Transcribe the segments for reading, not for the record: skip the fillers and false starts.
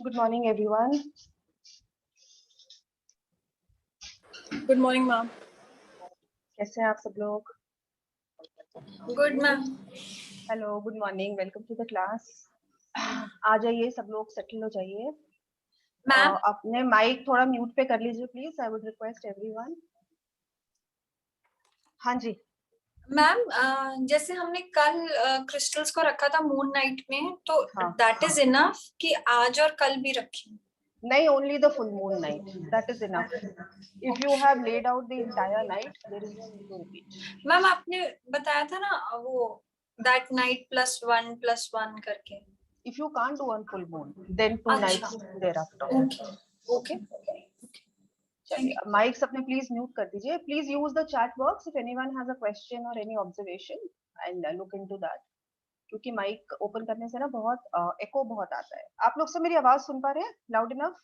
Good morning, everyone. Good morning, ma'am. कैसे हैं आप सब लोग? Good, ma'am. Hello, good morning. Welcome to the class. आ जाइए सब लोग, सेटल हो जाइए. मैम अपने माइक थोड़ा म्यूट पे कर लीजिए please. I would request everyone. हाँ जी. मैम जैसे हमने कल क्रिस्टल्स को रखा था मून नाइट में, तो हाँ. दैट इज इनफ कि आज और कल भी रखें? नहीं, only the full moon night. That is enough. If you have laid out the entire night, there is no need to repeat. Ma'am आपने बताया था ना वो that night +1 करके. If you can't do on full moon, then 2 nights thereafter. Okay. चलिए, mics अपने please mute कर दीजिए. Please use the chat box if anyone has a question or any observation and look into that. क्योंकि mic open करने से ना बहुत एको बहुत आता है. आप लोग सब मेरी आवाज सुन पा रहे हैं? Loud enough?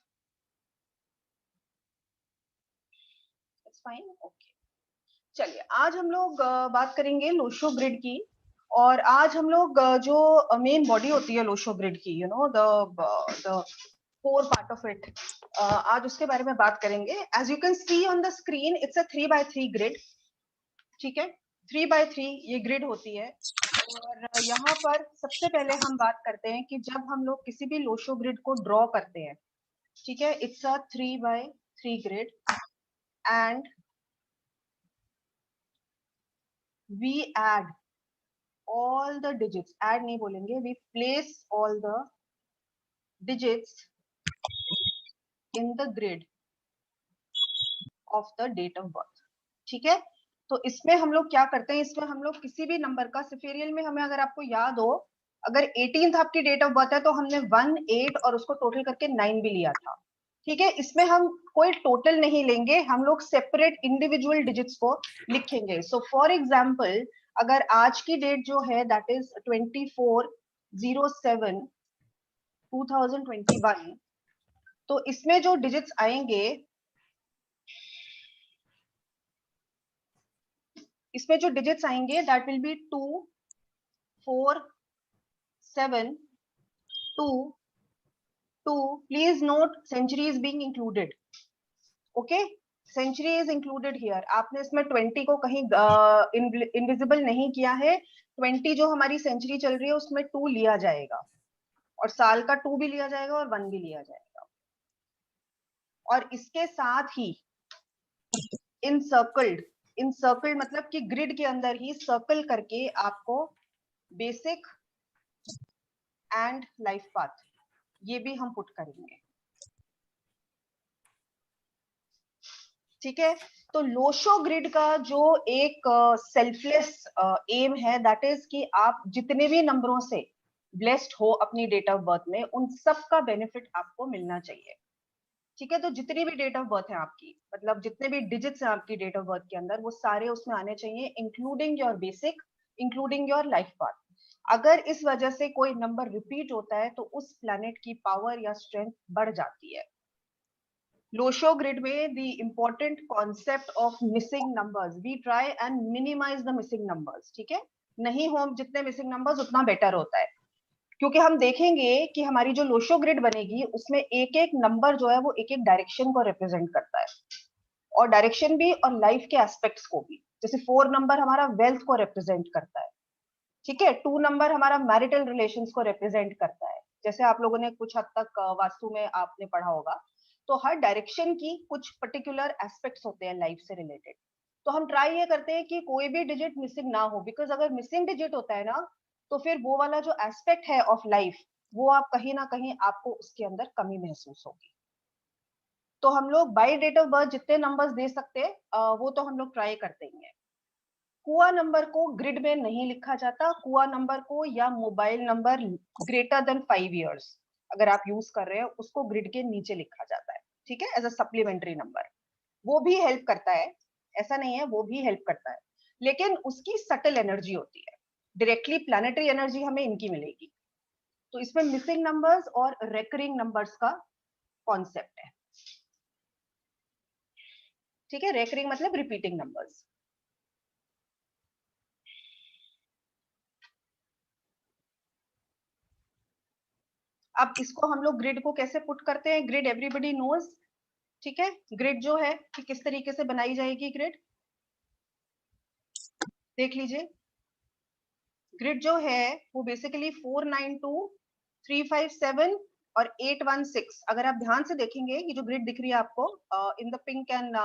It's fine. Okay. चलिए, आज हम लोग बात करेंगे लोशो ग्रिड की. और आज हम लोग जो मेन बॉडी होती है लोशो ग्रिड की, you know the core part of it, आज उसके बारे में बात करेंगे. As you can see on the screen, it's a 3x3 grid. ठीक है, 3x3 ये ग्रिड होती है. और यहाँ पर सबसे पहले हम बात करते हैं कि जब हम लोग किसी भी लोशो ग्रिड को ड्रॉ करते हैं, ठीक है, it's a 3x3 grid and we add all the digits. Add नहीं बोलेंगे, we place all the digits in the grid of the date of birth. ठीक है, तो इसमें हम लोग क्या करते हैं, इसमें हम लोग किसी भी नंबर का सिफेरियल में, हमें अगर आपको याद हो, अगर 18th आपकी डेट ऑफ बर्थ है तो हमने 1, 8 और उसको टोटल करके 9 भी लिया था. ठीक है, इसमें हम कोई टोटल नहीं लेंगे, हम लोग सेपरेट इंडिविजुअल डिजिट्स को लिखेंगे. सो फॉर एग्जाम्पल, अगर आज की डेट जो है दैट इज 24/07/2021, तो इसमें जो डिजिट्स आएंगे, that will be 2, 4, 7, 2, 2. Please note century is being included. Okay, century is included here. आपने इसमें 20 को कहीं इनविजिबल नहीं किया है. 20 जो हमारी सेंचुरी चल रही है उसमें 2 लिया जाएगा, और साल का 2 भी लिया जाएगा और 1 भी लिया जाएगा. और इसके साथ ही इनसर्कल्ड मतलब कि ग्रिड के अंदर ही सर्कल करके आपको बेसिक एंड लाइफ पाथ ये भी हम पुट करेंगे. ठीक है, तो लोशो ग्रिड का जो एक सेल्फलेस एम है, दैट इज कि आप जितने भी नंबरों से ब्लेस्ड हो अपनी डेट ऑफ बर्थ में, उन सब का बेनिफिट आपको मिलना चाहिए. ठीक है, तो जितनी भी डेट ऑफ बर्थ है आपकी, मतलब जितने भी डिजिट्स हैं आपकी डेट ऑफ बर्थ के अंदर, वो सारे उसमें आने चाहिए, including your basic, including your life path. अगर इस वजह से कोई नंबर रिपीट होता है तो उस प्लैनेट की पावर या स्ट्रेंथ बढ़ जाती है. लोशो ग्रिड में the important concept of missing numbers, we try and minimise the missing numbers. ठीक है, नहीं हो जितने मिसिंग नंबर्स उतना बेटर होता है, क्योंकि हम देखेंगे कि हमारी जो लोशो ग्रिड बनेगी उसमें एक एक नंबर जो है वो एक एक डायरेक्शन को रिप्रेजेंट करता है, और डायरेक्शन भी और लाइफ के एस्पेक्ट्स को भी. जैसे 4 नंबर हमारा वेल्थ को रिप्रेजेंट करता है. ठीक है, 2 नंबर हमारा मैरिटल रिलेशंस को रिप्रेजेंट करता है, जैसे आप लोगों ने कुछ हद तक वास्तु में आपने पढ़ा होगा. तो हर डायरेक्शन की कुछ पर्टिकुलर एस्पेक्ट्स होते हैं लाइफ से रिलेटेड. तो हम ट्राई ये करते हैं कि कोई भी डिजिट मिसिंग ना हो, बिकॉज अगर मिसिंग डिजिट होता है ना, तो फिर वो वाला जो एस्पेक्ट है ऑफ लाइफ, वो आप कहीं ना कहीं आपको उसके अंदर कमी महसूस होगी. तो हम लोग बाय डेट ऑफ बर्थ जितने नंबर्स दे सकते हैं वो तो हम लोग ट्राई करते ही हैं. कुआ नंबर को ग्रिड में नहीं लिखा जाता. कुआ नंबर को या mobile number greater than 5 years अगर आप यूज कर रहे हो, उसको ग्रिड के नीचे लिखा जाता है. ठीक है, एज अ सप्लीमेंट्री नंबर. वो भी हेल्प करता है, ऐसा नहीं है, वो भी हेल्प करता है, लेकिन उसकी सटल एनर्जी होती है. डायरेक्टली प्लैनेटरी एनर्जी हमें इनकी मिलेगी. तो इसमें मिसिंग नंबर्स और रेकरिंग नंबर्स का कॉन्सेप्ट है. ठीक है, रेकरिंग मतलब रिपीटिंग नंबर्स. अब इसको हम लोग ग्रिड को कैसे पुट करते हैं, ग्रिड एवरीबडी नोज, ठीक है। ग्रिड जो है कि किस तरीके से बनाई जाएगी, ग्रिड देख लीजिए। ग्रिड जो है वो बेसिकली 492, 357 और 816, अगर आप ध्यान से देखेंगे ये जो ग्रिड दिख रही है आपको in the pink and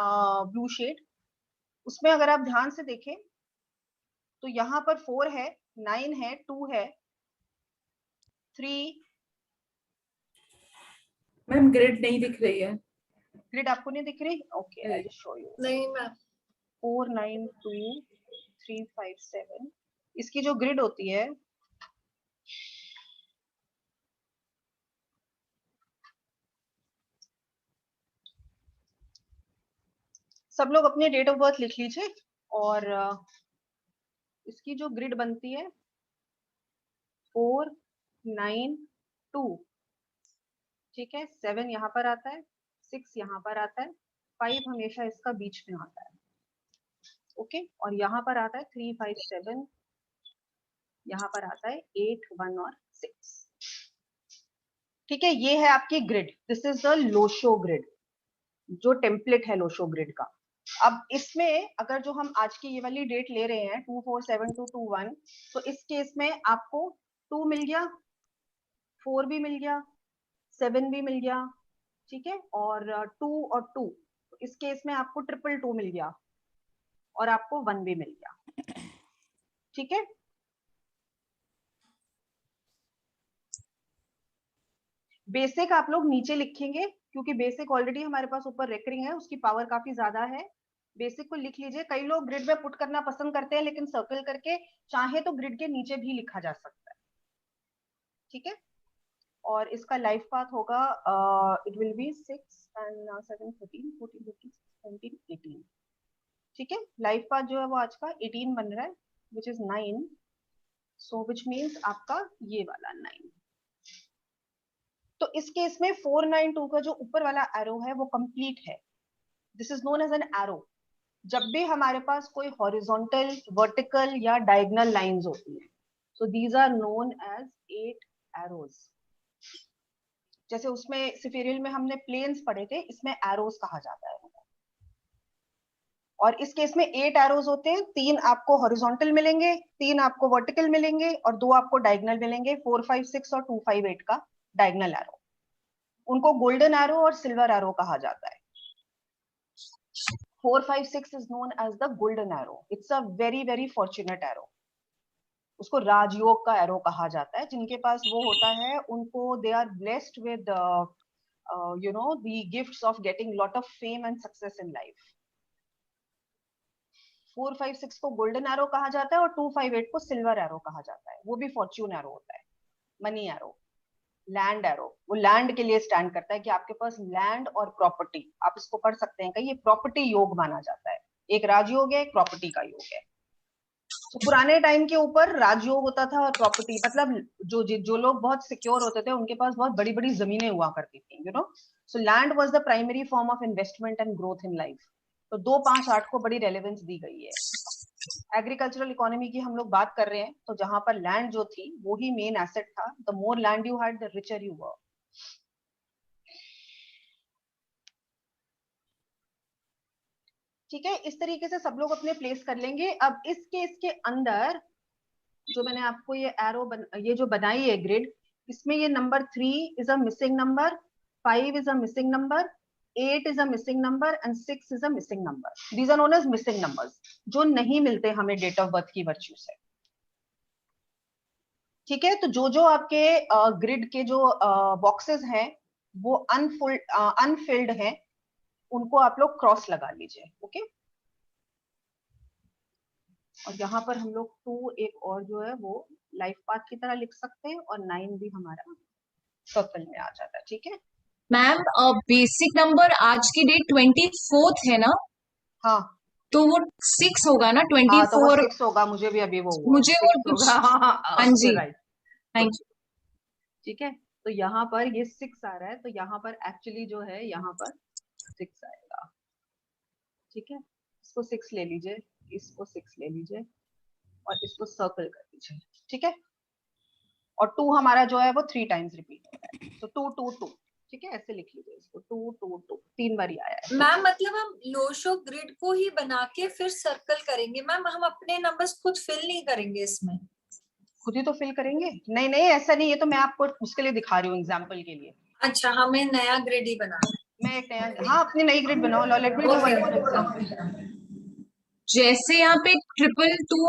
blue shade, उसमें अगर आप ध्यान से देखें तो यहाँ पर 4 है, 9 है, 2 है, 3। मैम ग्रिड नहीं दिख रही है। ग्रिड आपको नहीं दिख रही? Okay, I just show you. नहीं मैम। 492, 357, इसकी जो ग्रिड होती है सब लोग अपने डेट ऑफ बर्थ लिख लीजिए, और इसकी जो ग्रिड बनती है 492, ठीक है। 7 यहाँ पर आता है, 6 यहाँ पर आता है, 5 हमेशा इसका बीच में आता है, ओके। और यहाँ पर आता है 357, यहाँ पर आता है 8, 1 और 6, ठीक है। ये है आपकी grid, this is the Lo Shu grid, जो टेम्पलेट है लोशो ग्रिड का। अब इसमें अगर जो हम आज की ये वाली डेट ले रहे हैं 247221, तो इस केस में आपको 2 मिल गया, 4 भी मिल गया, 7 भी मिल गया, ठीक है। और 2 और 2, इस केस में आपको 222 मिल गया, और आपको 1 भी मिल गया, ठीक है। बेसिक आप लोग नीचे लिखेंगे, क्योंकि बेसिक ऑलरेडी हमारे पास ऊपर रेकरिंग है, उसकी पावर काफी ज्यादा है। बेसिक को लिख लीजिए। कई लोग ग्रिड में पुट करना पसंद करते हैं, लेकिन सर्कल करके, चाहे तो ग्रिड के नीचे भी लिखा जा सकता है, ठीक है। और इसका लाइफ पाथ होगा, इट विल बी 6 and 7, 13, 14, 15, 17, 18, ठीक है। लाइफ पाथ जो है वो आज का 18 बन रहा है, which is 9, so which means आपका ये वाला 9। तो इस केस में 492 का जो ऊपर वाला एरो है वो कंप्लीट है, this is known as an arrow. जब भी हमारे पास कोई हॉरिजॉन्टल, वर्टिकल या डायगोनल लाइंस होती हैं, so these are known as 8 arrows। जैसे उसमें सिफेरियल में हमने प्लेन्स पढ़े थे, इसमें एरोज कहा जाता है। और इस केस में 8 एरोज होते हैं, 3 आपको हॉरिजॉन्टल मिलेंगे, 3 आपको वर्टिकल मिलेंगे, और 2 आपको डायगोनल मिलेंगे, 4, 5, 6 और 2, 5, 8 का डायगोनल एरो। उनको गोल्डन एरो और सिल्वर एरो कहा जाता है। 4, 5, 6 is known as the golden arrow. It's a very very fortunate arrow. उसको राजयोग का एरो कहा जाता है। जिनके पास वो होता है उनको they are blessed with you know the gifts of getting lot of fame and success in life. 4, 5, 6 को गोल्डन एरो कहा जाता है, और 2, 5, 8 को सिल्वर एरो कहा जाता है। वो भी फॉर्च्यून एरो होता है, मनी एरो, लैंड एरो। वो लैंड के लिए स्टैंड करता है कि आपके पास लैंड और प्रॉपर्टी, आप इसको पढ़ सकते हैं कहीं, ये प्रॉपर्टी योग माना जाता है। एक राजयोग है, एक प्रॉपर्टी का योग है। तो पुराने टाइम के ऊपर राजयोग होता था, और प्रॉपर्टी मतलब जो लोग बहुत सिक्योर होते थे उनके पास बहुत बड़ी बड़ी जमीनें हुआ करती थी, you know. So land was the primary form of investment and growth in life. तो 2, 5, 8 को बड़ी रेलेवेंस दी गई है। एग्रीकल्चरल इकोनॉमी की हम लोग बात कर रहे हैं, तो जहां पर लैंड जो थी वो ही मेन एसेट था। The more land you had, the richer you were. ठीक है, इस तरीके से सब लोग अपने प्लेस कर लेंगे। अब इस केस के अंदर जो मैंने आपको ये एरो ये जो बनाई है ग्रिड, इसमें ये number 3 is a missing number, 5 is a missing number, 8 is a missing number and 6 is a missing number. These are known as missing numbers, जो नहीं मिलते हमें डेट ऑफ बर्थ की वर्च्यू से। ठीक है, तो जो आपके ग्रिड के जो बॉक्सेस हैं वो अनफिल्ड हैं, उनको आप लोग क्रॉस लगा लीजिए, ओके। और यहाँ पर हम लोग 2 एक और जो है वो लाइफ पाथ की तरह लिख सकते हैं, और 9 भी हमारा सर्कल में आ जाता है, ठीक है। मैम बेसिक नंबर आज की डेट 24th है ना, हाँ तो वो 6 होगा ना, हाँ, तो वो 24। 6 होगा, मुझे भी अभी वो हुआ मुझे वो 6 होगा। हाँ जी, राइट, थैंक यू। ठीक है। तो यहाँ पर ये 6 आ रहा है, तो यहाँ पर एक्चुअली जो है यहाँ पर 6 आएगा, ठीक है। इसको 6 ले लीजिए, इसको 6 ले लीजिए, और इसको सर्कल कर दीजिए, ठीक है। और 2 हमारा जो है वो 3 टाइम्स रिपीट हो रहा है, तो 2 2 2, ठीक है, ऐसे लिख लीजिए इसको, 2 2 2 3 बार ही आया है। मैम मतलब हम लो शो ग्रिड को ही बना के फिर सर्कल करेंगे मैम, हम अपने नंबर्स खुद फिल नहीं करेंगे इसमें? खुद ही तो फिल करेंगे। नहीं नहीं ऐसा नहीं, ये तो मैं आपको उसके लिए दिखा रही हूँ, एग्जाम्पल के लिए। अच्छा, हमें नया ग्रिड ही बनाना मैं एक नया, हाँ अपनी नई ग्रिड बनाओ। Let me do one more example. जैसे यहाँ पे 222